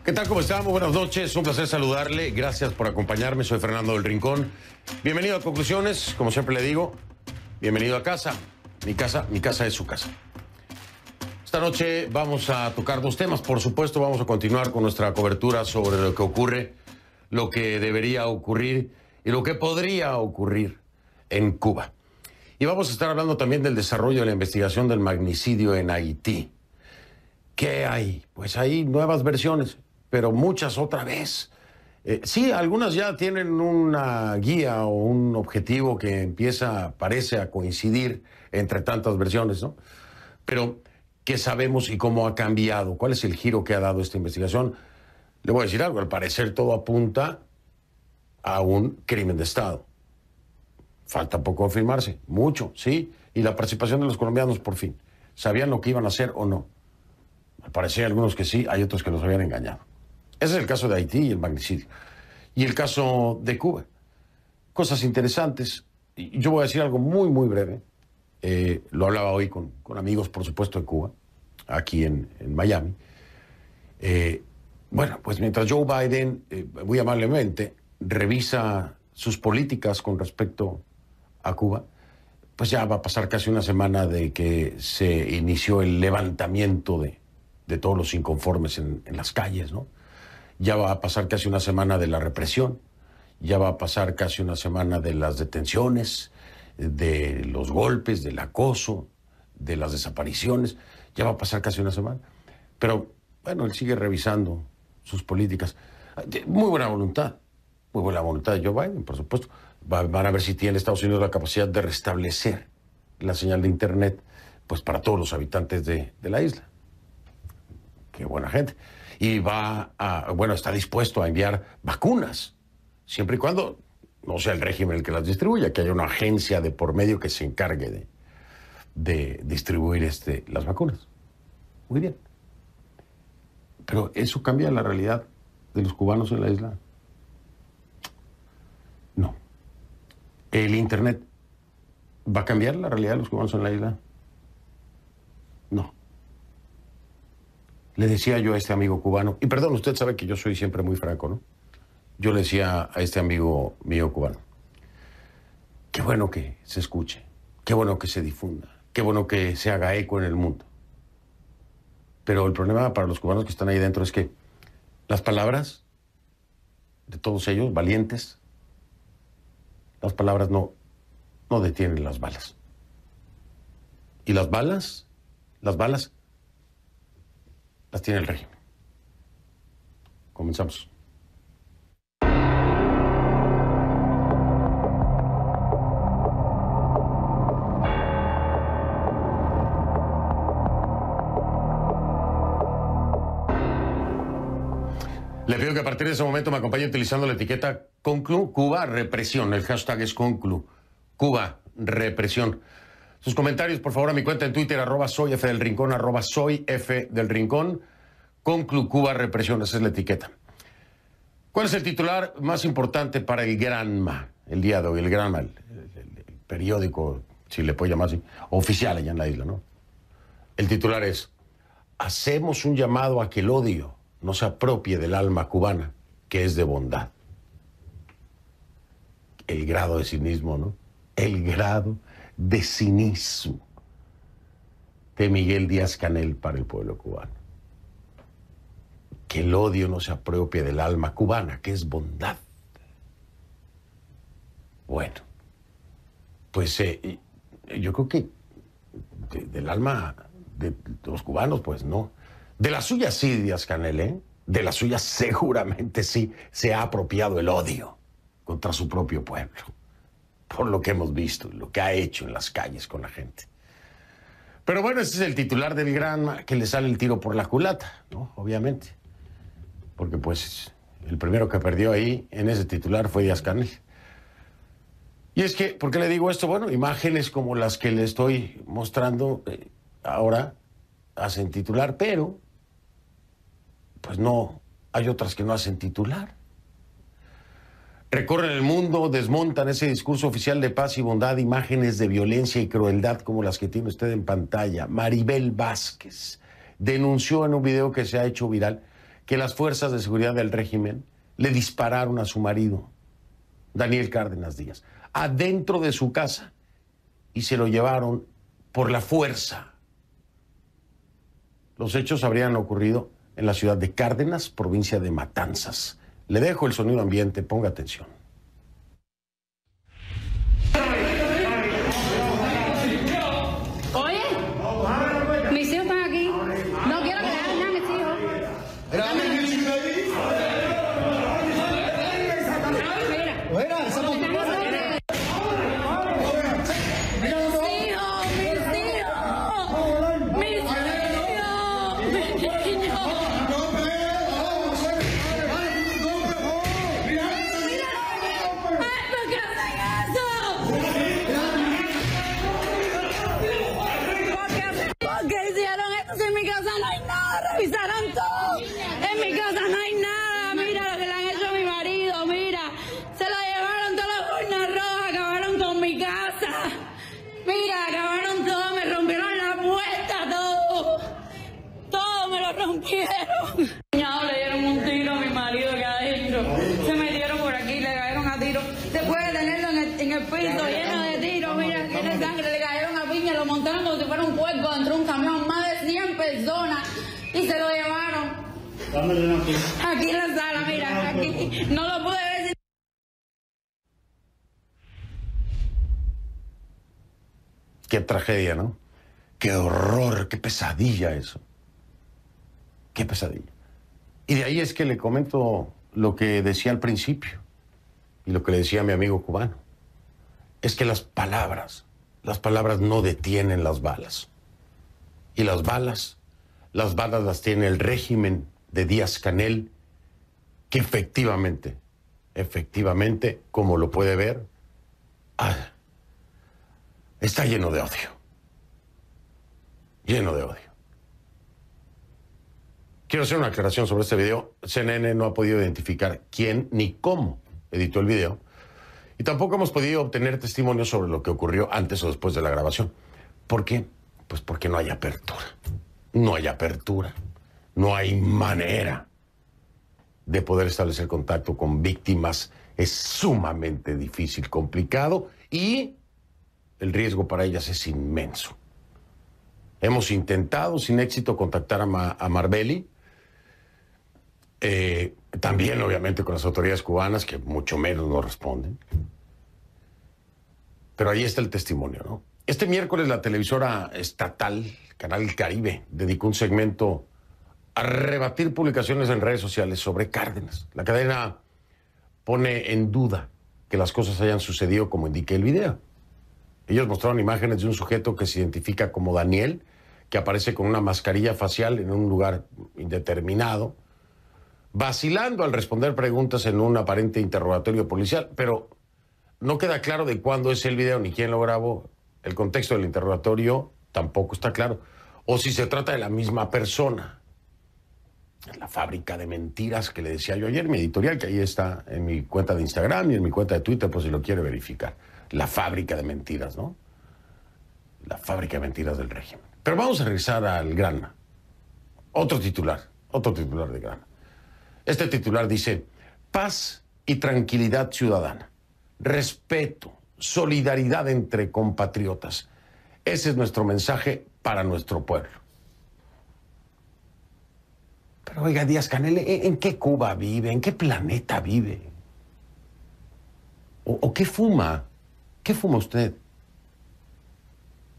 ¿Qué tal? ¿Cómo están? Muy buenas noches. Un placer saludarle. Gracias por acompañarme. Soy Fernando del Rincón. Bienvenido a Conclusiones. Como siempre le digo, bienvenido a casa. Mi casa es su casa. Esta noche vamos a tocar dos temas. Por supuesto, vamos a continuar con nuestra cobertura sobre lo que ocurre, lo que debería ocurrir y lo que podría ocurrir en Cuba. Y vamos a estar hablando también del desarrollo de la investigación del magnicidio en Haití. ¿Qué hay? Pues hay nuevas versiones, pero muchas otra vez. Sí, algunas ya tienen una guía o un objetivo que parece a coincidir entre tantas versiones, ¿no? Pero, ¿qué sabemos y cómo ha cambiado? ¿Cuál es el giro que ha dado esta investigación? Le voy a decir algo, al parecer todo apunta a un crimen de Estado. Falta por confirmarse, mucho, sí. Y la participación de los colombianos, por fin. ¿Sabían lo que iban a hacer o no? Al parecer hay algunos que sí, hay otros que los habían engañado. Ese es el caso de Haití y el magnicidio. Y el caso de Cuba. Cosas interesantes. Y yo voy a decir algo muy, muy breve. Lo hablaba hoy con amigos, por supuesto, de Cuba, aquí en Miami. Bueno, pues mientras Joe Biden, muy amablemente, revisa sus políticas con respecto a Cuba, pues ya va a pasar casi una semana de que se inició el levantamiento de todos los inconformes en las calles, ¿no? Ya va a pasar casi una semana de la represión, ya va a pasar casi una semana de las detenciones, de los golpes, del acoso, de las desapariciones, ya va a pasar casi una semana. Pero, bueno, él sigue revisando sus políticas. Muy buena voluntad de Joe Biden, por supuesto. Van a ver si tiene Estados Unidos la capacidad de restablecer la señal de Internet, pues para todos los habitantes de la isla. Qué buena gente. Y está dispuesto a enviar vacunas, siempre y cuando no sea el régimen el que las distribuya, que haya una agencia de por medio que se encargue de distribuir las vacunas. Muy bien. Pero ¿eso cambia la realidad de los cubanos en la isla? No. ¿El Internet va a cambiar la realidad de los cubanos en la isla? No. Le decía yo a este amigo cubano, y perdón, usted sabe que yo soy siempre muy franco, ¿no? Yo le decía a este amigo mío cubano, qué bueno que se escuche, qué bueno que se difunda, qué bueno que se haga eco en el mundo. Pero el problema para los cubanos que están ahí dentro es que las palabras de todos ellos, valientes, las palabras no detienen las balas. Y las balas las tiene el régimen. Comenzamos. Le pido que a partir de ese momento me acompañe utilizando la etiqueta Conclu Cuba Represión. El hashtag es Conclu Cuba Represión. Sus comentarios, por favor, a mi cuenta en Twitter, @soyfdelrincón, @soyfdelrincón. Conclu Cuba Represión, esa es la etiqueta. ¿Cuál es el titular más importante para el Granma el día de hoy? El Granma, el periódico, si le puedo llamar así, oficial allá en la isla, ¿no? El titular es: hacemos un llamado a que el odio no se apropie del alma cubana, que es de bondad. El grado de cinismo, ¿no? El grado de cinismo de Miguel Díaz-Canel para el pueblo cubano. Que el odio no se apropie del alma cubana, que es bondad. Bueno, pues yo creo que del alma de los cubanos, pues no. De la suya sí, Díaz-Canel, ¿eh? De la suya seguramente sí se ha apropiado el odio contra su propio pueblo, por lo que hemos visto, lo que ha hecho en las calles con la gente. Pero bueno, ese es el titular del Granma, que le sale el tiro por la culata, ¿no? Obviamente. Porque pues el primero que perdió ahí en ese titular fue Díaz-Canel. Y es que, ¿por qué le digo esto? Bueno, imágenes como las que le estoy mostrando ahora hacen titular, pero pues no, hay otras que no hacen titular. Recorren el mundo, desmontan ese discurso oficial de paz y bondad, imágenes de violencia y crueldad como las que tiene usted en pantalla. Maribel Vázquez denunció en un video que se ha hecho viral que las fuerzas de seguridad del régimen le dispararon a su marido, Daniel Cárdenas Díaz, adentro de su casa y se lo llevaron por la fuerza. Los hechos habrían ocurrido en la ciudad de Cárdenas, provincia de Matanzas. Le dejo el sonido ambiente, ponga atención. Oye, mis hijos están aquí. No quiero que le hagan nada a mis hijos. Revisaron todo. En mi casa no hay nada. Mira lo que le han hecho a mi marido. Mira, se lo llevaron todas las urnas rojas. Acabaron con mi casa. Mira, acabaron todo. Me rompieron la puerta, todo. Todo me lo rompieron. Le dieron un tiro a mi marido que adentro. Se metieron por aquí, le cayeron a tiro. Después de tenerlo en el piso lleno de tiros, mira, tiene sangre, le cayeron a piña, lo montaron como si fuera un cuerpo dentro de un camión. Más de 100 personas. Y se lo llevaron. Aquí en la sala, mira, aquí. No lo pude ver. Qué tragedia, ¿no? Qué horror, qué pesadilla eso. Qué pesadilla. Y de ahí es que le comento lo que decía al principio y lo que le decía a mi amigo cubano. Es que las palabras no detienen las balas. Y las balas las tiene el régimen de Díaz-Canel, que efectivamente, como lo puede ver, está lleno de odio. Lleno de odio. Quiero hacer una aclaración sobre este video. CNN no ha podido identificar quién ni cómo editó el video. Y tampoco hemos podido obtener testimonios sobre lo que ocurrió antes o después de la grabación. ¿Por qué? Pues porque no hay apertura. No hay apertura, no hay manera de poder establecer contacto con víctimas. Es sumamente difícil, complicado y el riesgo para ellas es inmenso. Hemos intentado sin éxito contactar a Marbeli, también obviamente con las autoridades cubanas, que mucho menos nos responden. Pero ahí está el testimonio, ¿no? Este miércoles la televisora estatal, Canal Caribe, dedicó un segmento a rebatir publicaciones en redes sociales sobre Cárdenas. La cadena pone en duda que las cosas hayan sucedido como indica el video. Ellos mostraron imágenes de un sujeto que se identifica como Daniel, que aparece con una mascarilla facial en un lugar indeterminado, vacilando al responder preguntas en un aparente interrogatorio policial, pero no queda claro de cuándo es el video ni quién lo grabó. El contexto del interrogatorio tampoco está claro. O si se trata de la misma persona. Es la fábrica de mentiras que le decía yo ayer, mi editorial, que ahí está en mi cuenta de Instagram y en mi cuenta de Twitter, por si lo quiere verificar. La fábrica de mentiras, ¿no? La fábrica de mentiras del régimen. Pero vamos a regresar al Grana. Otro titular de Grana. Este titular dice: paz y tranquilidad ciudadana, respeto, solidaridad entre compatriotas. Ese es nuestro mensaje para nuestro pueblo. Pero oiga, Díaz-Canel, ¿en qué Cuba vive? ¿En qué planeta vive? ¿O qué fuma? ¿Qué fuma usted?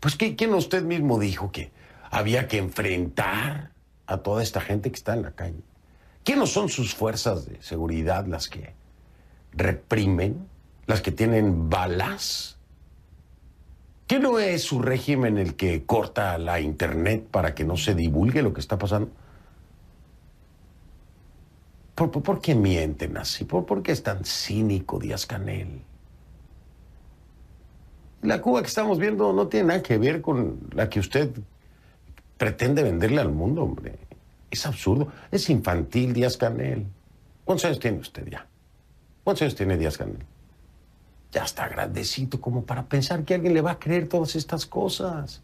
Pues ¿quién usted mismo dijo que había que enfrentar a toda esta gente que está en la calle? ¿Quién no son sus fuerzas de seguridad las que reprimen? ¿Las que tienen balas? ¿Qué no es su régimen el que corta la internet para que no se divulgue lo que está pasando? ¿Por qué mienten así? ¿Por qué es tan cínico Díaz-Canel? La Cuba que estamos viendo no tiene nada que ver con la que usted pretende venderle al mundo, hombre. Es absurdo, es infantil Díaz-Canel. ¿Cuántos años tiene usted ya? ¿Cuántos años tiene Díaz-Canel? Ya está grandecito como para pensar que alguien le va a creer todas estas cosas.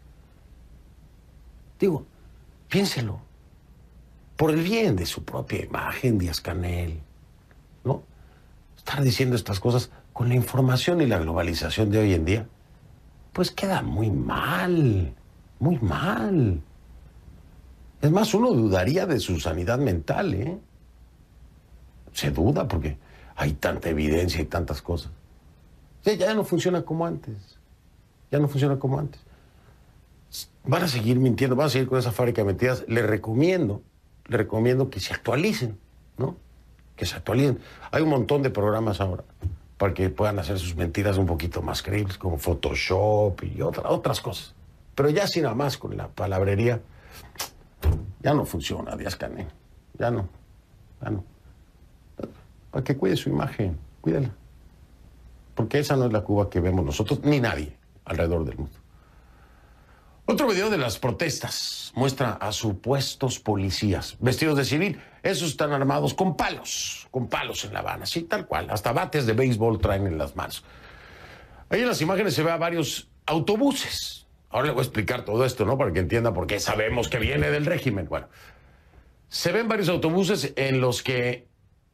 Digo, piénselo. por el bien de su propia imagen, Díaz-Canel, ¿no? Estar diciendo estas cosas con la información y la globalización de hoy en día, pues queda muy mal, muy mal. Es más, uno dudaría de su sanidad mental, ¿eh? Se duda porque hay tanta evidencia y tantas cosas. Ya no funciona como antes. Ya no funciona como antes. Van a seguir mintiendo, van a seguir con esa fábrica de mentiras. Le recomiendo que se actualicen, ¿no? Que se actualicen. Hay un montón de programas ahora para que puedan hacer sus mentiras un poquito más creíbles, como Photoshop y otras cosas. Pero ya así nada más con la palabrería, ya no funciona, Díaz-Canel. Ya no. Para que cuide su imagen, cuídela. Porque esa no es la Cuba que vemos nosotros, ni nadie alrededor del mundo. Otro video de las protestas muestra a supuestos policías vestidos de civil. Esos están armados con palos en La Habana, sí, tal cual. Hasta bates de béisbol traen en las manos. Ahí en las imágenes se ve a varios autobuses. Ahora le voy a explicar todo esto, ¿no? Para que entienda por qué sabemos que viene del régimen. Bueno, se ven varios autobuses en los que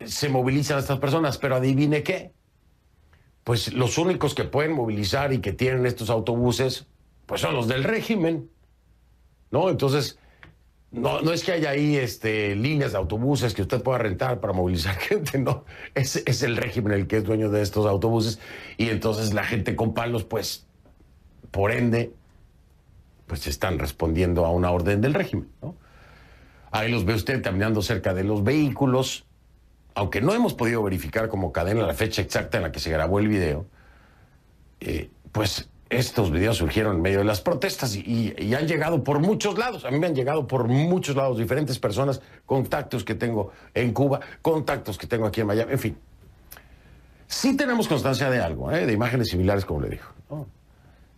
se movilizan estas personas, pero adivine qué. Pues los únicos que pueden movilizar y que tienen estos autobuses, pues son los del régimen, ¿no? Entonces, no es que haya ahí líneas de autobuses que usted pueda rentar para movilizar gente, no. Es el régimen el que es dueño de estos autobuses y entonces la gente con palos, pues, por ende, pues están respondiendo a una orden del régimen, ¿no? Ahí los ve usted caminando cerca de los vehículos, aunque no hemos podido verificar como cadena la fecha exacta en la que se grabó el video, pues estos videos surgieron en medio de las protestas y han llegado por muchos lados. A mí me han llegado por muchos lados, diferentes personas, contactos que tengo en Cuba, contactos que tengo aquí en Miami, en fin. Sí tenemos constancia de algo, de imágenes similares, como le digo, ¿no?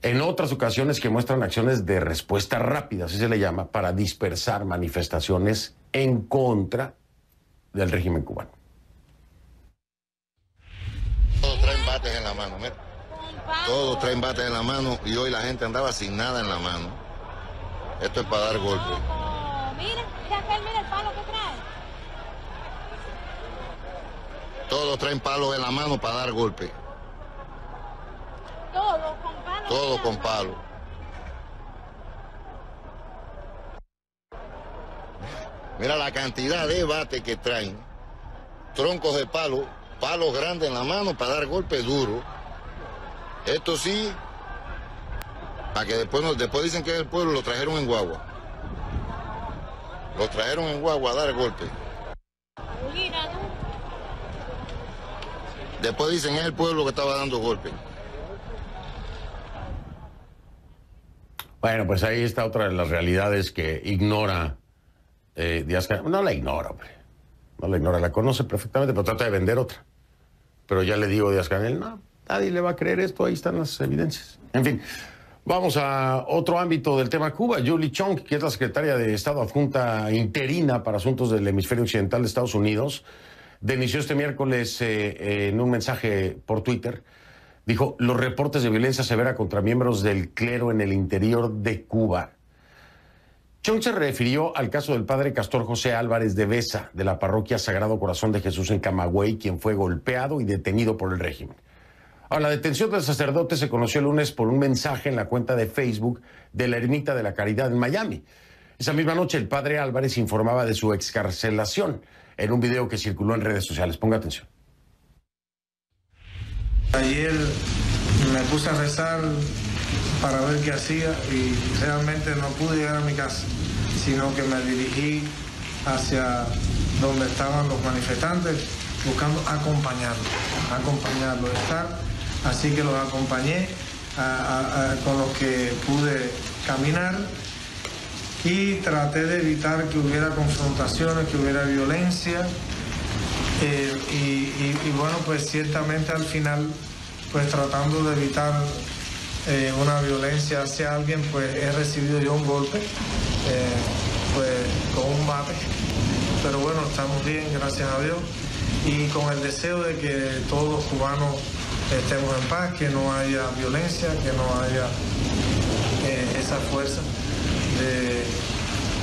En otras ocasiones que muestran acciones de respuesta rápida, así se le llama, para dispersar manifestaciones en contra del régimen cubano. Todos traen bates en la mano, mira. Todos traen bates en la mano y hoy la gente andaba sin nada en la mano. Esto es para dar golpe. Mira el palo que trae. Todos traen palos en la mano para dar golpe. Todo con palo. Todo con palo. Mira la cantidad de bates que traen. Troncos de palo, palos grandes en la mano para dar golpe duro. Esto sí, para que después dicen que es el pueblo, lo trajeron en guagua. Lo trajeron en guagua a dar golpe. Después dicen es el pueblo que estaba dando golpe. Bueno, pues ahí está otra de las realidades que ignora Díaz-Canel. No la ignora, hombre. No la ignora, la conoce perfectamente, pero trata de vender otra. Pero ya le digo a Díaz-Canel, no, nadie le va a creer esto, ahí están las evidencias. En fin, vamos a otro ámbito del tema Cuba. Julie Chong, que es la secretaria de Estado adjunta interina para asuntos del hemisferio occidental de Estados Unidos, denunció este miércoles en un mensaje por Twitter. Dijo, los reportes de violencia severa contra miembros del clero en el interior de Cuba. Chong se refirió al caso del padre Castor José Álvarez de Besa, de la parroquia Sagrado Corazón de Jesús en Camagüey, quien fue golpeado y detenido por el régimen. Ahora, la detención del sacerdote se conoció el lunes por un mensaje en la cuenta de Facebook de la Ermita de la Caridad en Miami. Esa misma noche, el padre Álvarez informaba de su excarcelación en un video que circuló en redes sociales. Ponga atención. Ayer me puse a rezar para ver qué hacía y realmente no pude llegar a mi casa, sino que me dirigí hacia donde estaban los manifestantes buscando acompañarlos, estar. Así que los acompañé con los que pude caminar y traté de evitar que hubiera confrontaciones, que hubiera violencia. Y bueno, pues ciertamente al final, pues tratando de evitar una violencia hacia alguien, pues he recibido yo un golpe, pues con un bate. Pero bueno, estamos bien, gracias a Dios. Y con el deseo de que todos los cubanos estemos en paz, que no haya violencia, que no haya esa fuerza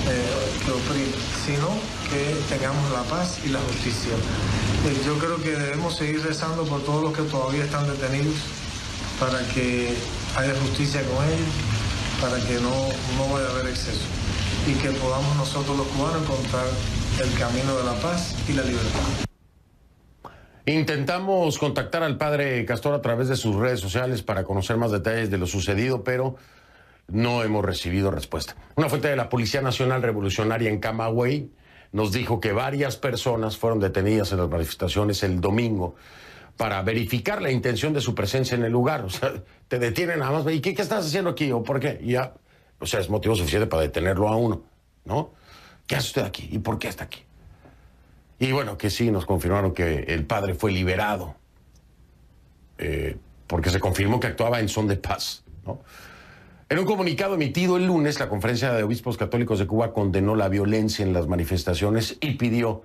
que oprime, sino que tengamos la paz y la justicia. Yo creo que debemos seguir rezando por todos los que todavía están detenidos, para que haya justicia con ellos, para que no vaya a haber exceso y que podamos nosotros los cubanos encontrar el camino de la paz y la libertad. Intentamos contactar al padre Castor a través de sus redes sociales para conocer más detalles de lo sucedido, pero no hemos recibido respuesta. Una fuente de la Policía Nacional Revolucionaria en Camagüey nos dijo que varias personas fueron detenidas en las manifestaciones el domingo para verificar la intención de su presencia en el lugar. O sea, te detienen nada más. ¿Y qué estás haciendo aquí? ¿O por qué? Y ya, o sea, es motivo suficiente para detenerlo a uno, ¿no? ¿Qué hace usted aquí? ¿Y por qué está aquí? Y bueno, que sí, nos confirmaron que el padre fue liberado porque se confirmó que actuaba en son de paz, ¿no? En un comunicado emitido el lunes, la Conferencia de Obispos Católicos de Cuba condenó la violencia en las manifestaciones y pidió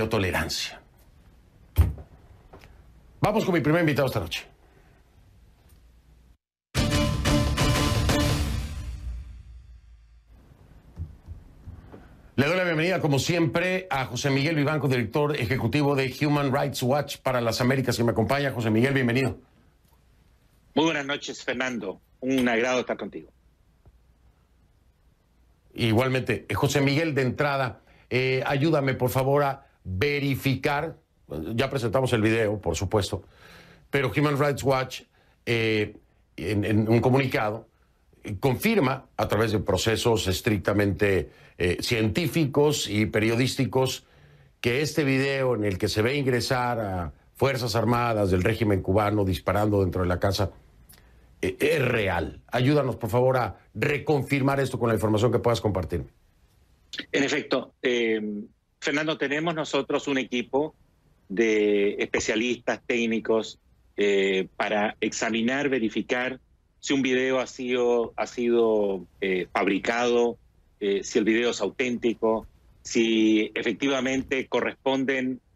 tolerancia. Vamos con mi primer invitado esta noche. Le doy la bienvenida, como siempre, a José Miguel Vivanco, director ejecutivo de Human Rights Watch para las Américas, que me acompaña. José Miguel, bienvenido. Muy buenas noches, Fernando. Un agrado estar contigo. Igualmente. José Miguel, de entrada, ayúdame, por favor, a verificar. Ya presentamos el video, por supuesto, pero Human Rights Watch, en un comunicado, confirma a través de procesos estrictamente científicos y periodísticos que este video en el que se ve ingresar a Fuerzas Armadas del régimen cubano disparando dentro de la casa es real. Ayúdanos, por favor, a reconfirmar esto con la información que puedas compartir. En efecto, Fernando, tenemos nosotros un equipo de especialistas técnicos para examinar, verificar si un video ha sido fabricado, si el video es auténtico, si efectivamente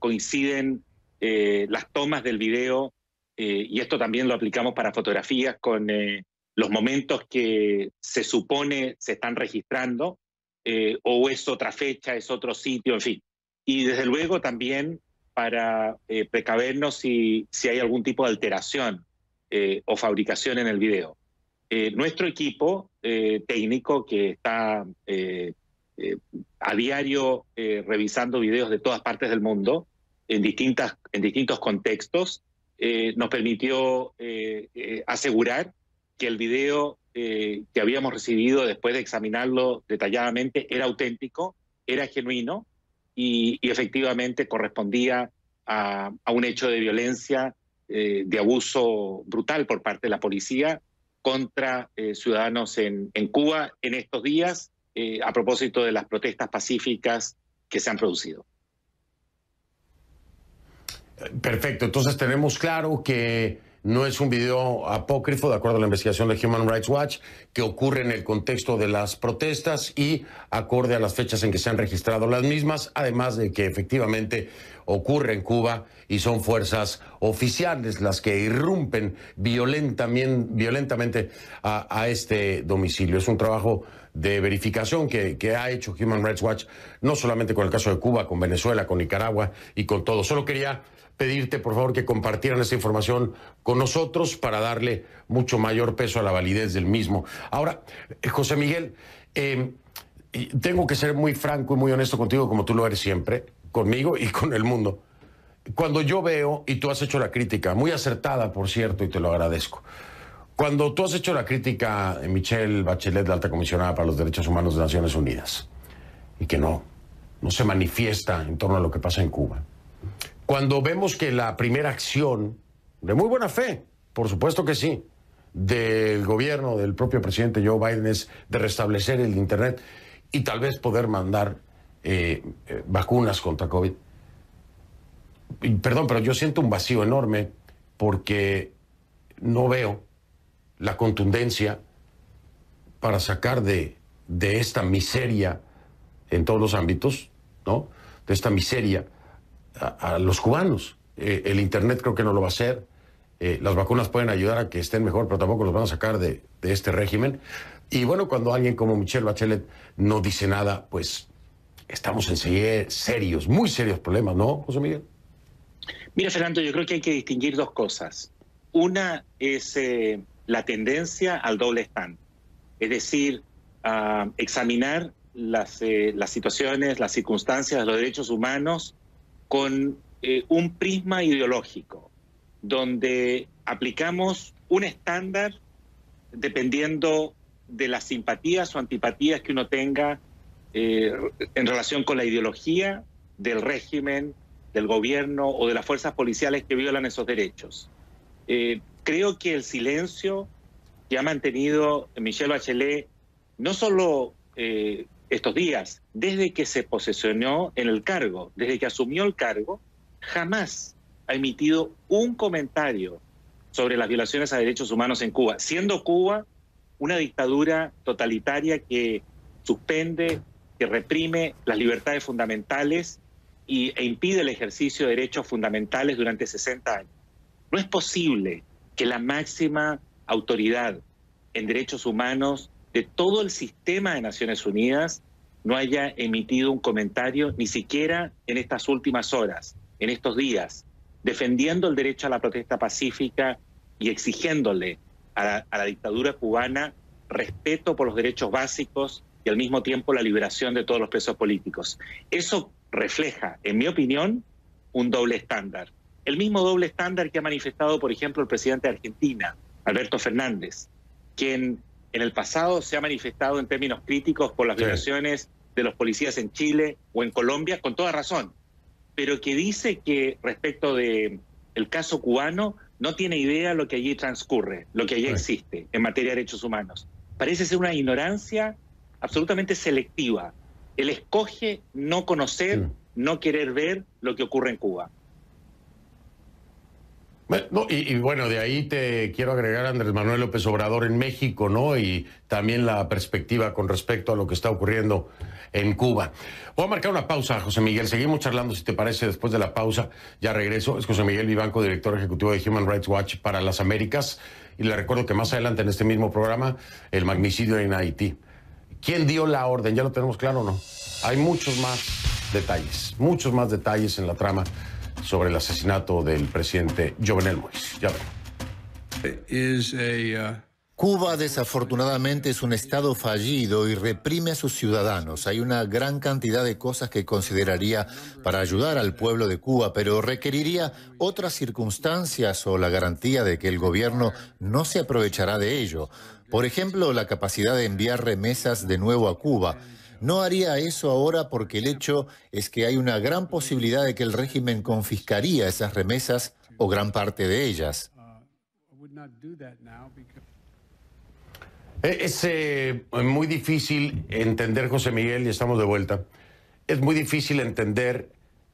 coinciden las tomas del video, y esto también lo aplicamos para fotografías con los momentos que se supone se están registrando, o es otra fecha, es otro sitio, en fin. Y desde luego también para precavernos si hay algún tipo de alteración o fabricación en el video. Nuestro equipo técnico, que está a diario revisando videos de todas partes del mundo, en distintos contextos, nos permitió asegurar que el video que habíamos recibido después de examinarlo detalladamente era auténtico, era genuino y efectivamente correspondía a un hecho de violencia, de abuso brutal por parte de la policía contra ciudadanos en Cuba en estos días, a propósito de las protestas pacíficas que se han producido. Perfecto, entonces tenemos claro que no es un video apócrifo, de acuerdo a la investigación de Human Rights Watch, que ocurre en el contexto de las protestas y acorde a las fechas en que se han registrado las mismas, además de que efectivamente ocurre en Cuba y son fuerzas oficiales las que irrumpen violentamente a este domicilio. Es un trabajo de verificación que ha hecho Human Rights Watch, no solamente con el caso de Cuba, con Venezuela, con Nicaragua y con todo. Solo quería pedirte, por favor, que compartieran esta información con nosotros para darle mucho mayor peso a la validez del mismo. Ahora, José Miguel, tengo que ser muy franco y muy honesto contigo, como tú lo eres siempre, conmigo y con el mundo. Cuando yo veo, y tú has hecho la crítica, muy acertada, por cierto, y te lo agradezco, cuando tú has hecho la crítica a Michelle Bachelet, la alta comisionada para los Derechos Humanos de Naciones Unidas, y que no se manifiesta en torno a lo que pasa en Cuba, cuando vemos que la primera acción, de muy buena fe, por supuesto que sí, del gobierno, del propio presidente Joe Biden es de restablecer el Internet y tal vez poder mandar vacunas contra COVID. Y, perdón, pero yo siento un vacío enorme porque no veo la contundencia para sacar de esta miseria en todos los ámbitos, ¿no? De esta miseria a los cubanos. El Internet creo que no lo va a hacer, Las vacunas pueden ayudar a que estén mejor, pero tampoco los van a sacar de este régimen. Y bueno, cuando alguien como Michelle Bachelet no dice nada, pues estamos en serios, muy serios problemas, ¿no, José Miguel? Mira, Fernando, yo creo que hay que distinguir dos cosas. Una es la tendencia al doble estándar, es decir, examinar las situaciones, las circunstancias de los derechos humanos con un prisma ideológico, donde aplicamos un estándar dependiendo de las simpatías o antipatías que uno tenga en relación con la ideología del régimen, del gobierno o de las fuerzas policiales que violan esos derechos. Creo que el silencio que ha mantenido Michelle Bachelet, no solo estos días, desde que se posesionó en el cargo, desde que asumió el cargo, jamás ha emitido un comentario sobre las violaciones a derechos humanos en Cuba, siendo Cuba una dictadura totalitaria que suspende, que reprime las libertades fundamentales e impide el ejercicio de derechos fundamentales durante 60 años. No es posible que la máxima autoridad en derechos humanos de todo el sistema de Naciones Unidas no haya emitido un comentario, ni siquiera en estas últimas horas, en estos días, defendiendo el derecho a la protesta pacífica y exigiéndole a la dictadura cubana respeto por los derechos básicos y al mismo tiempo la liberación de todos los presos políticos. Eso refleja, en mi opinión, un doble estándar. El mismo doble estándar que ha manifestado, por ejemplo, el presidente de Argentina, Alberto Fernández, quien en el pasado se ha manifestado en términos críticos por las violaciones de los policías en Chile o en Colombia, con toda razón, pero que dice que respecto del caso cubano no tiene idea lo que allí transcurre, lo que allí existe en materia de derechos humanos. Parece ser una ignorancia absolutamente selectiva. Él escoge no conocer, no querer ver lo que ocurre en Cuba. No, y bueno, de ahí te quiero agregar a Andrés Manuel López Obrador en México, ¿no? Y también la perspectiva con respecto a lo que está ocurriendo en Cuba. Voy a marcar una pausa, José Miguel. Seguimos charlando, si te parece, después de la pausa. Ya regreso. Es José Miguel Vivanco, director ejecutivo de Human Rights Watch para las Américas. Y le recuerdo que más adelante en este mismo programa, el magnicidio en Haití. ¿Quién dio la orden? ¿Ya lo tenemos claro o no? Hay muchos más detalles en la trama sobre el asesinato del presidente Jovenel Moïse. Ya veremos. Cuba, desafortunadamente, es un estado fallido y reprime a sus ciudadanos. Hay una gran cantidad de cosas que consideraría para ayudar al pueblo de Cuba, pero requeriría otras circunstancias o la garantía de que el gobierno no se aprovechará de ello. Por ejemplo, la capacidad de enviar remesas de nuevo a Cuba. No haría eso ahora porque el hecho es que hay una gran posibilidad de que el régimen confiscaría esas remesas o gran parte de ellas. Es muy difícil entender, José Miguel, y estamos de vuelta, es muy difícil entender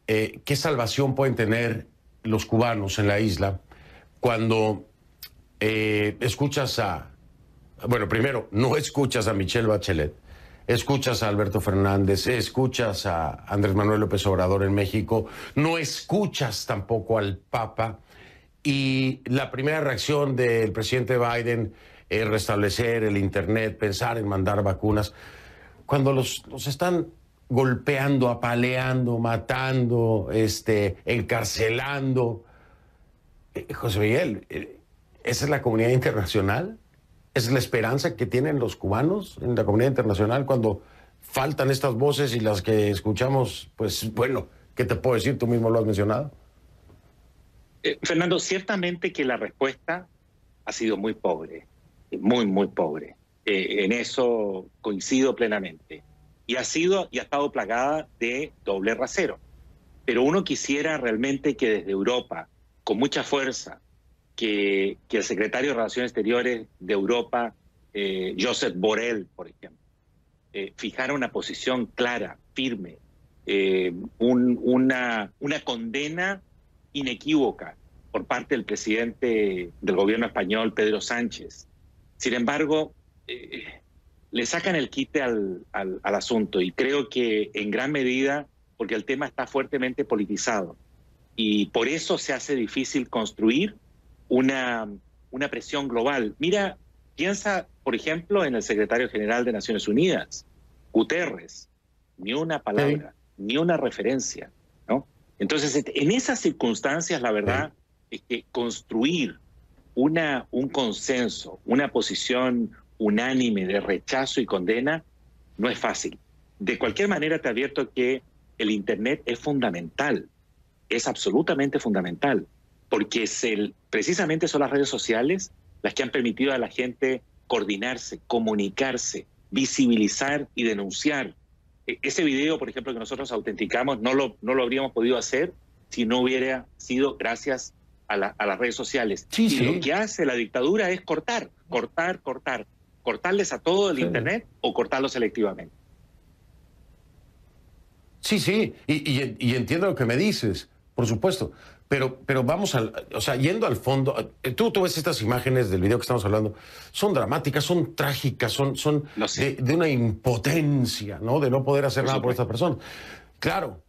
qué salvación pueden tener los cubanos en la isla cuando escuchas bueno, primero, no escuchas a Michelle Bachelet, escuchas a Alberto Fernández, escuchas a Andrés Manuel López Obrador en México, no escuchas tampoco al Papa, y la primera reacción del presidente Biden es restablecer el Internet, pensar en mandar vacunas, cuando los están golpeando, apaleando, matando, encarcelando. José Miguel, ¿esa es la comunidad internacional? ¿Es la esperanza que tienen los cubanos en la comunidad internacional cuando faltan estas voces y las que escuchamos? Pues bueno, ¿qué te puedo decir? Tú mismo lo has mencionado. Fernando, ciertamente que la respuesta ha sido muy pobre, muy pobre. En eso coincido plenamente. Y ha estado plagada de doble rasero. Pero uno quisiera realmente que desde Europa, con mucha fuerza, que el secretario de Relaciones Exteriores de Europa, Josep Borrell, por ejemplo, fijara una posición clara, firme, una condena inequívoca por parte del presidente del gobierno español, Pedro Sánchez. Sin embargo, le sacan el quite al asunto, y creo que en gran medida porque el tema está fuertemente politizado, y por eso se hace difícil construir una presión global. Mira, piensa, por ejemplo, en el secretario general de Naciones Unidas, Guterres, ni una palabra, ni una referencia, ¿no? Entonces, en esas circunstancias, la verdad es que construir un consenso, una posición unánime de rechazo y condena no es fácil. De cualquier manera, te advierto que el Internet es fundamental, es absolutamente fundamental, porque precisamente son las redes sociales las que han permitido a la gente coordinarse, comunicarse, visibilizar y denunciar. Ese video, por ejemplo, que nosotros autenticamos, no lo habríamos podido hacer si no hubiera sido gracias a las redes sociales. Y lo que hace la dictadura es cortarles a todo el Internet o cortarlo selectivamente. Sí, y entiendo lo que me dices, por supuesto, pero vamos yendo al fondo, tú ves estas imágenes del video que estamos hablando, son dramáticas, son trágicas, son de una impotencia, ¿no? De no poder hacer nada por estas personas. Claro,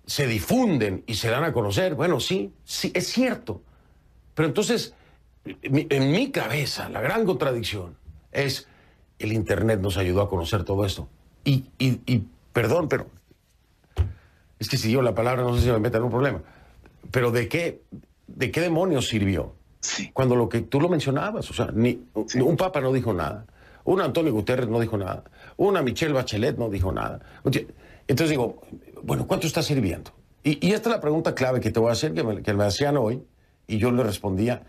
se difunden y se dan a conocer, bueno, sí, es cierto, pero entonces, en mi cabeza, la gran contradicción es, el Internet nos ayudó a conocer todo esto, y perdón, pero es que si digo la palabra no sé si me meto en un problema. Pero ¿de qué demonios sirvió? Sí. Cuando lo que tú lo mencionabas, o sea, un Papa no dijo nada, un Antonio Guterres no dijo nada, una Michelle Bachelet no dijo nada. Entonces digo, bueno, ¿cuánto está sirviendo? Y esta es la pregunta clave que te voy a hacer, que me hacían hoy, y yo le respondía,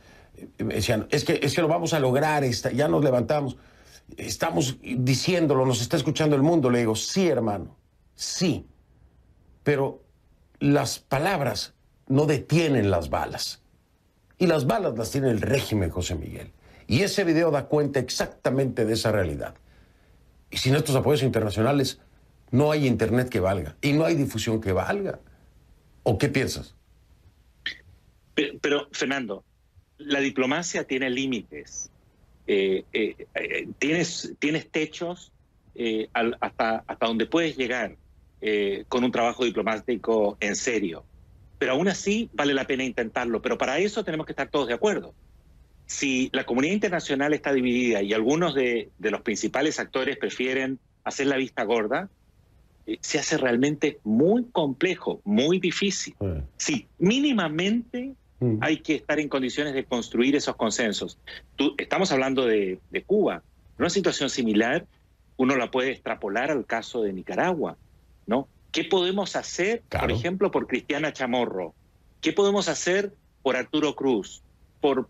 me decían, es que lo vamos a lograr, ya nos levantamos, estamos diciéndolo, nos está escuchando el mundo. Le digo, sí, hermano, sí, pero las palabras no detienen las balas. Y las balas las tiene el régimen, José Miguel. Y ese video da cuenta exactamente de esa realidad. Y sin estos apoyos internacionales, no hay Internet que valga. Y no hay difusión que valga. ¿O qué piensas? Pero Fernando, la diplomacia tiene límites. Tienes techos hasta donde puedes llegar con un trabajo diplomático en serio. Pero aún así vale la pena intentarlo. Pero para eso tenemos que estar todos de acuerdo. Si la comunidad internacional está dividida y algunos de los principales actores prefieren hacer la vista gorda, se hace realmente muy complejo, muy difícil. Sí, mínimamente hay que estar en condiciones de construir esos consensos. Estamos hablando de Cuba. Una situación similar uno la puede extrapolar al caso de Nicaragua, ¿no? ¿Qué podemos hacer, por ejemplo, por Cristiana Chamorro? ¿Qué podemos hacer por Arturo Cruz, por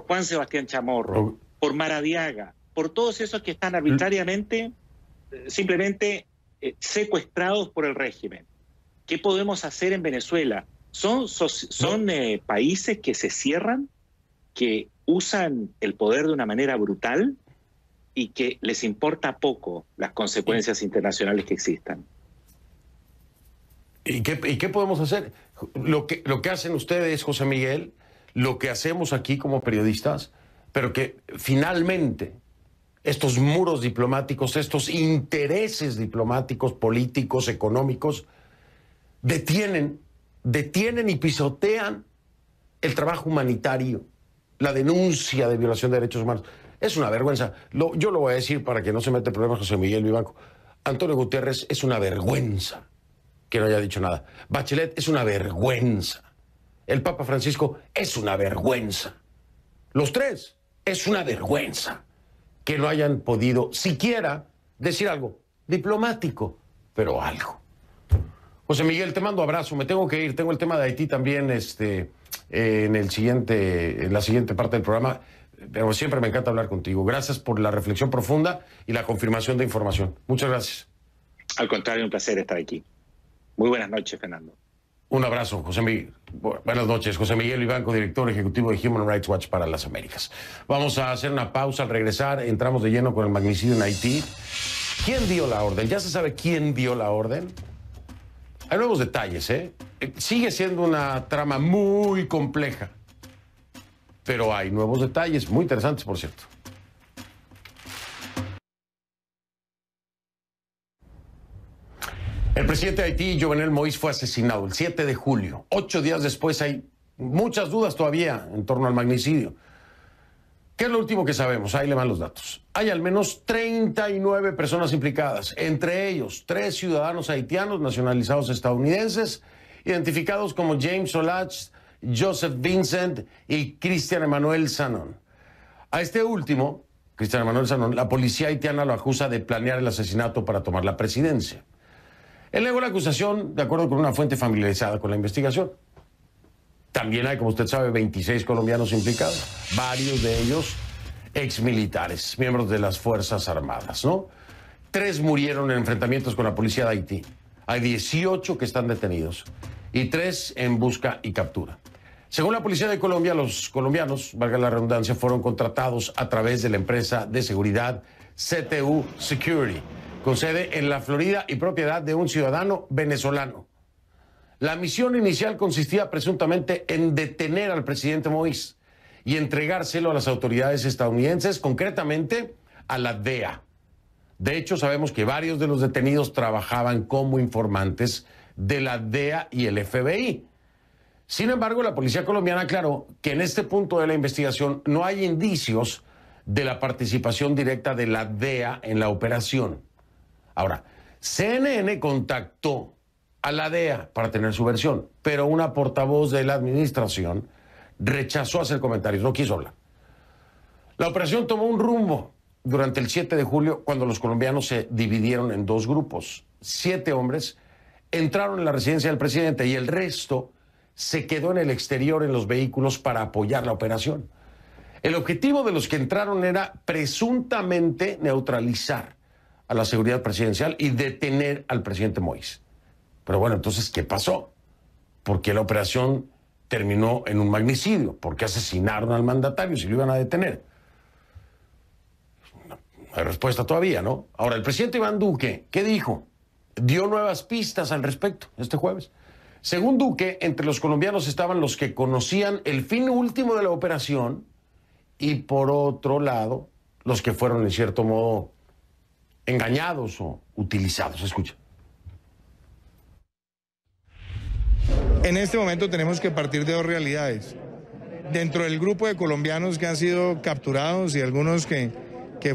Juan Sebastián Chamorro, por Maradiaga, por todos esos que están arbitrariamente, simplemente secuestrados por el régimen? ¿Qué podemos hacer en Venezuela? Son países que se cierran, que usan el poder de una manera brutal y que les importa poco las consecuencias internacionales que existan. ¿Y qué podemos hacer? Lo que hacen ustedes, José Miguel, lo que hacemos aquí como periodistas, pero que finalmente estos muros diplomáticos, estos intereses diplomáticos, políticos, económicos, detienen y pisotean el trabajo humanitario, la denuncia de violación de derechos humanos. Es una vergüenza. Yo lo voy a decir para que no se mete en problemas José Miguel Vivanco. Antonio Guterres es una vergüenza que no haya dicho nada. Bachelet es una vergüenza. El Papa Francisco es una vergüenza. Los tres es una vergüenza que no hayan podido siquiera decir algo diplomático, pero algo. José Miguel, te mando abrazo, me tengo que ir. Tengo el tema de Haití también en la siguiente parte del programa, pero siempre me encanta hablar contigo. Gracias por la reflexión profunda y la confirmación de información. Muchas gracias. Al contrario, un placer estar aquí. Muy buenas noches, Fernando. Un abrazo, José Miguel. Buenas noches, José Miguel Vivanco, director ejecutivo de Human Rights Watch para las Américas. Vamos a hacer una pausa. Al regresar, entramos de lleno con el magnicidio en Haití. ¿Quién dio la orden? ¿Ya se sabe quién dio la orden? Hay nuevos detalles, ¿eh? Sigue siendo una trama muy compleja, pero hay nuevos detalles muy interesantes, por cierto. El presidente de Haití, Jovenel Moïse, fue asesinado el 7 de julio. 8 días después hay muchas dudas todavía en torno al magnicidio. ¿Qué es lo último que sabemos? Ahí le van los datos. Hay al menos 39 personas implicadas, entre ellos 3 ciudadanos haitianos nacionalizados estadounidenses, identificados como James Solage, Joseph Vincent y Cristian Emmanuel Sanon. A este último, Cristian Emmanuel Sanon, la policía haitiana lo acusa de planear el asesinato para tomar la presidencia. Él negó la acusación de acuerdo con una fuente familiarizada con la investigación. También hay, como usted sabe, 26 colombianos implicados, varios de ellos exmilitares, miembros de las Fuerzas Armadas, ¿no? 3 murieron en enfrentamientos con la policía de Haití. Hay 18 que están detenidos y 3 en busca y captura. Según la policía de Colombia, los colombianos, valga la redundancia, fueron contratados a través de la empresa de seguridad CTU Security, con sede en la Florida y propiedad de un ciudadano venezolano. La misión inicial consistía presuntamente en detener al presidente Moïse y entregárselo a las autoridades estadounidenses, concretamente a la DEA. De hecho, sabemos que varios de los detenidos trabajaban como informantes de la DEA y el FBI. Sin embargo, la policía colombiana aclaró que en este punto de la investigación no hay indicios de la participación directa de la DEA en la operación. Ahora, CNN contactó a la DEA para tener su versión, pero una portavoz de la administración rechazó hacer comentarios, no quiso hablar. La operación tomó un rumbo durante el 7 de julio, cuando los colombianos se dividieron en 2 grupos. 7 hombres entraron en la residencia del presidente y el resto se quedó en el exterior en los vehículos para apoyar la operación. El objetivo de los que entraron era presuntamente neutralizar a la seguridad presidencial y detener al presidente Moïse. Pero bueno, entonces, ¿qué pasó? ¿Por qué la operación terminó en un magnicidio? ¿Por qué asesinaron al mandatario si lo iban a detener? No hay respuesta todavía, ¿no? Ahora, el presidente Iván Duque, ¿qué dijo? Dio nuevas pistas al respecto este jueves. Según Duque, entre los colombianos estaban los que conocían el fin último de la operación y, por otro lado, los que fueron, en cierto modo, engañados o utilizados. Escucha. En este momento tenemos que partir de 2 realidades. Dentro del grupo de colombianos que han sido capturados y algunos que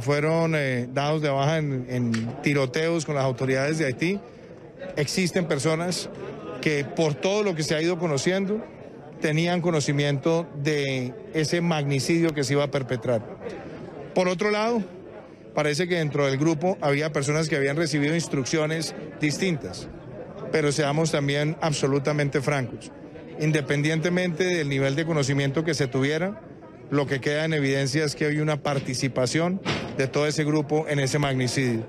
fueron dados de baja en tiroteos con las autoridades de Haití, existen personas que por todo lo que se ha ido conociendo tenían conocimiento de ese magnicidio que se iba a perpetrar. Por otro lado, parece que dentro del grupo había personas que habían recibido instrucciones distintas. Pero seamos también absolutamente francos. Independientemente del nivel de conocimiento que se tuviera, lo que queda en evidencia es que hay una participación de todo ese grupo en ese magnicidio.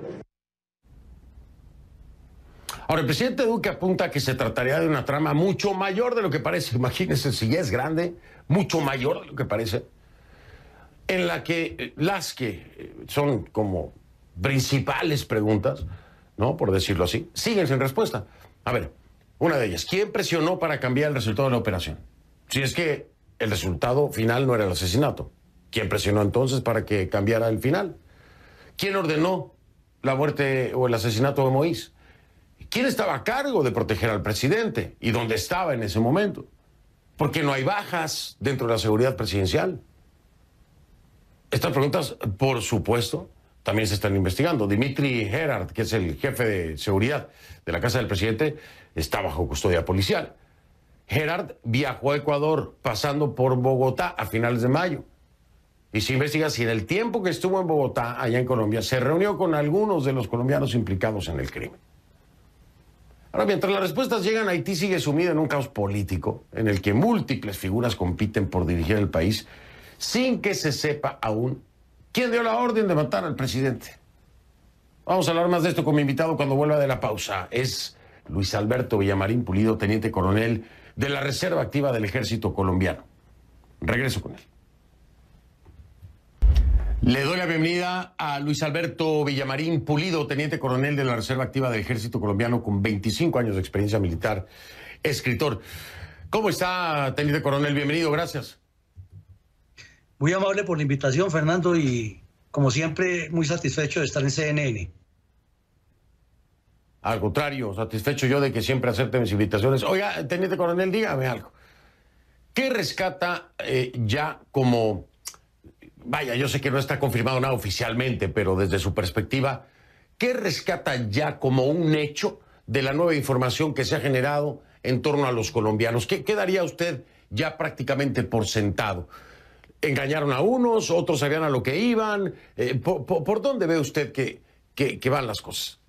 Ahora, el presidente Duque apunta que se trataría de una trama mucho mayor de lo que parece. Imagínense, si ya es grande, mucho mayor de lo que parece, en la que las que son como principales preguntas, ¿no?, por decirlo así, siguen sin respuesta. A ver, una de ellas, ¿quién presionó para cambiar el resultado de la operación? Si es que el resultado final no era el asesinato, ¿quién presionó entonces para que cambiara el final? ¿Quién ordenó la muerte o el asesinato de Moïse? ¿Quién estaba a cargo de proteger al presidente y dónde estaba en ese momento? Porque no hay bajas dentro de la seguridad presidencial. Estas preguntas, por supuesto, también se están investigando. Dimitri Gerard, que es el jefe de seguridad de la casa del presidente, está bajo custodia policial. Gerard viajó a Ecuador pasando por Bogotá a finales de mayo. Y se investiga si en el tiempo que estuvo en Bogotá, allá en Colombia, se reunió con algunos de los colombianos implicados en el crimen. Ahora, mientras las respuestas llegan, Haití sigue sumido en un caos político en el que múltiples figuras compiten por dirigir el país sin que se sepa aún quién dio la orden de matar al presidente. Vamos a hablar más de esto con mi invitado cuando vuelva de la pausa. Es Luis Alberto Villamarín Pulido, teniente coronel de la Reserva Activa del Ejército Colombiano. Regreso con él. Le doy la bienvenida a Luis Alberto Villamarín Pulido, teniente coronel de la Reserva Activa del Ejército Colombiano con 25 años de experiencia militar, escritor. ¿Cómo está, teniente coronel? Bienvenido, gracias. Muy amable por la invitación, Fernando, y como siempre, muy satisfecho de estar en CNN. Al contrario, satisfecho yo de que siempre acepte mis invitaciones. Oiga, teniente coronel, dígame algo. ¿Qué rescata ya como, vaya, yo sé que no está confirmado nada oficialmente, pero desde su perspectiva, ¿qué rescata ya como un hecho de la nueva información que se ha generado en torno a los colombianos? ¿Qué daría usted ya prácticamente por sentado? ¿Engañaron a unos, otros sabían a lo que iban? ¿Por dónde ve usted que van las cosas?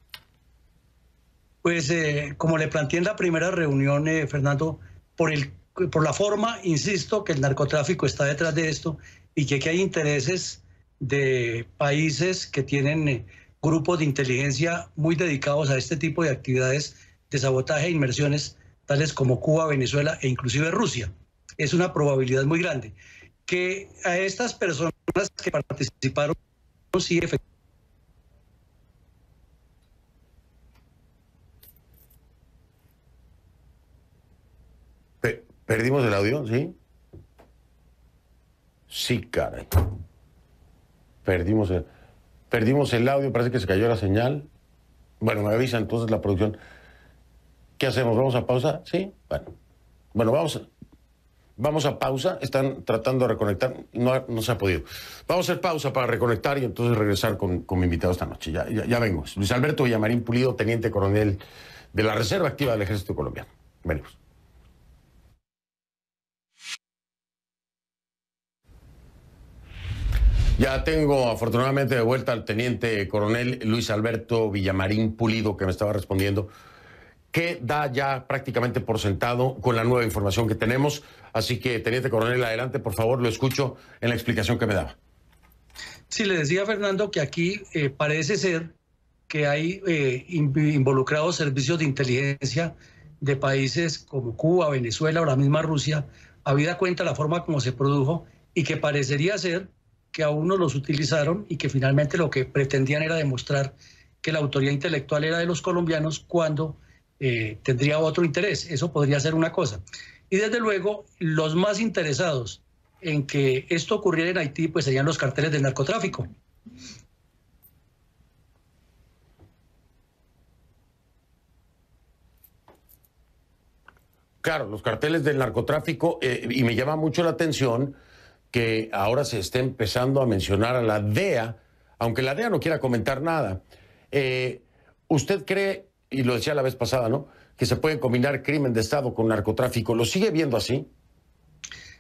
Pues como le planteé en la primera reunión, Fernando, por la forma, insisto, que el narcotráfico está detrás de esto y que aquí hay intereses de países que tienen grupos de inteligencia muy dedicados a este tipo de actividades de sabotaje e inmersiones, tales como Cuba, Venezuela e inclusive Rusia. Es una probabilidad muy grande que a estas personas que participaron, sí, efectivamente. ¿Perdimos el audio? ¿Sí? Sí, caray. Perdimos el audio, parece que se cayó la señal. Bueno, me avisa entonces la producción. ¿Qué hacemos? ¿Vamos a pausa? ¿Sí? Bueno, vamos a pausa. Están tratando de reconectar. No se ha podido. Vamos a hacer pausa para reconectar y entonces regresar con mi invitado esta noche. Ya vengo. Luis Alberto Villamarín Pulido, teniente coronel de la Reserva Activa del Ejército Colombiano. Venimos. Ya tengo afortunadamente de vuelta al teniente coronel Luis Alberto Villamarín Pulido, que me estaba respondiendo, que da ya prácticamente por sentado con la nueva información que tenemos. Así que, teniente coronel, adelante, por favor, lo escucho en la explicación que me daba. Sí, le decía a Fernando que aquí parece ser que hay involucrados servicios de inteligencia de países como Cuba, Venezuela o la misma Rusia, habida cuenta la forma como se produjo, y que parecería ser que a unos los utilizaron y que finalmente lo que pretendían era demostrar que la autoría intelectual era de los colombianos cuando tendría otro interés. Eso podría ser una cosa. Y desde luego, los más interesados en que esto ocurriera en Haití, pues serían los carteles del narcotráfico. Claro, los carteles del narcotráfico, y me llama mucho la atención que ahora se esté empezando a mencionar a la DEA, aunque la DEA no quiera comentar nada. ¿Usted cree, y lo decía la vez pasada, ¿no?, que se puede combinar crimen de Estado con narcotráfico? ¿Lo sigue viendo así?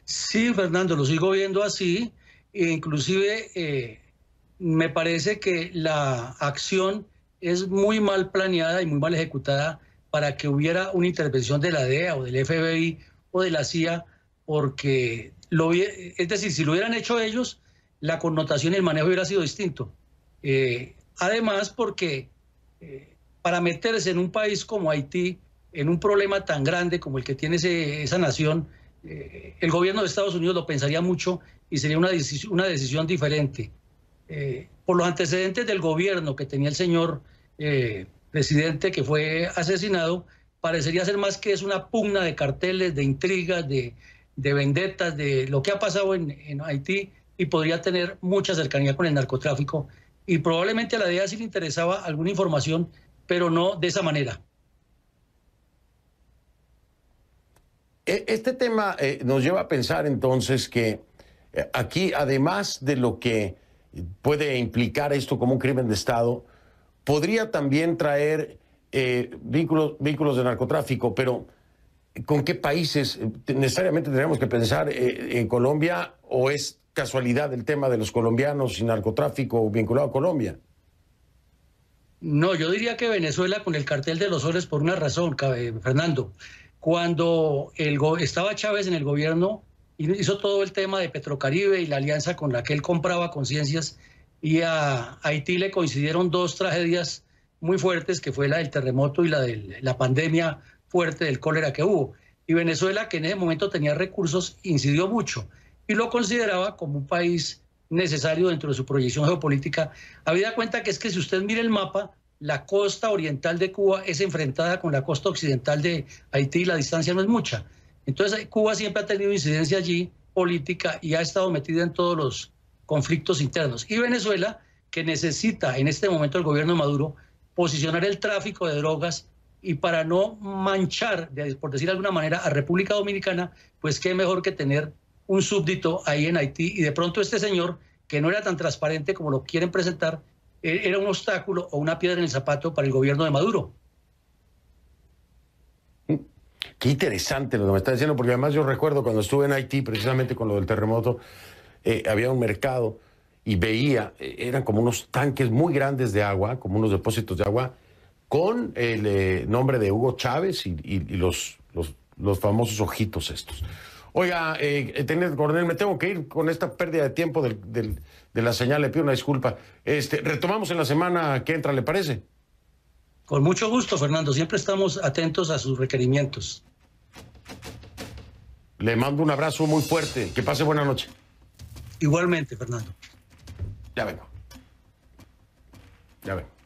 Sí, Fernando, lo sigo viendo así. E inclusive me parece que la acción es muy mal planeada y muy mal ejecutada para que hubiera una intervención de la DEA o del FBI o de la CIA, porque es decir, si lo hubieran hecho ellos, la connotación y el manejo hubiera sido distinto. Además, porque para meterse en un país como Haití, en un problema tan grande como el que tiene esa nación, el gobierno de Estados Unidos lo pensaría mucho y sería una decisión diferente. Por los antecedentes del gobierno que tenía el señor presidente que fue asesinado, parecería ser más que es una pugna de carteles, de intrigas, de vendetas, de lo que ha pasado en Haití, y podría tener mucha cercanía con el narcotráfico. Y probablemente a la DEA sí le interesaba alguna información, pero no de esa manera. Este tema nos lleva a pensar entonces que aquí, además de lo que puede implicar esto como un crimen de Estado, podría también traer vínculos de narcotráfico, pero ¿con qué países? ¿Necesariamente tenemos que pensar en Colombia, o es casualidad el tema de los colombianos y narcotráfico vinculado a Colombia? No, yo diría que Venezuela con el cartel de los soles por una razón, Fernando. Cuando estaba Chávez en el gobierno, hizo todo el tema de Petrocaribe y la alianza con la que él compraba conciencias, y a Haití le coincidieron dos tragedias muy fuertes, que fue la del terremoto y la de la pandemia fuerte del cólera que hubo. Y Venezuela, que en ese momento tenía recursos, incidió mucho y lo consideraba como un país necesario dentro de su proyección geopolítica. Habida cuenta que es que si usted mira el mapa, la costa oriental de Cuba es enfrentada con la costa occidental de Haití y la distancia no es mucha. Entonces Cuba siempre ha tenido incidencia allí política y ha estado metida en todos los conflictos internos. Y Venezuela, que necesita en este momento el gobierno de Maduro posicionar el tráfico de drogas y para no manchar, por decir de alguna manera, a República Dominicana, pues qué mejor que tener un súbdito ahí en Haití, y de pronto este señor, que no era tan transparente como lo quieren presentar, era un obstáculo o una piedra en el zapato para el gobierno de Maduro. Qué interesante lo que me está diciendo, porque además yo recuerdo cuando estuve en Haití, precisamente con lo del terremoto, había un mercado y veía, eran como unos tanques muy grandes de agua, como unos depósitos de agua, con el nombre de Hugo Chávez y los famosos ojitos estos. Oiga, teniente coronel, me tengo que ir con esta pérdida de tiempo de la señal, le pido una disculpa. Retomamos en la semana que entra, ¿le parece? Con mucho gusto, Fernando. Siempre estamos atentos a sus requerimientos. Le mando un abrazo muy fuerte. Que pase buena noche. Igualmente, Fernando. Ya vengo. Ya vengo.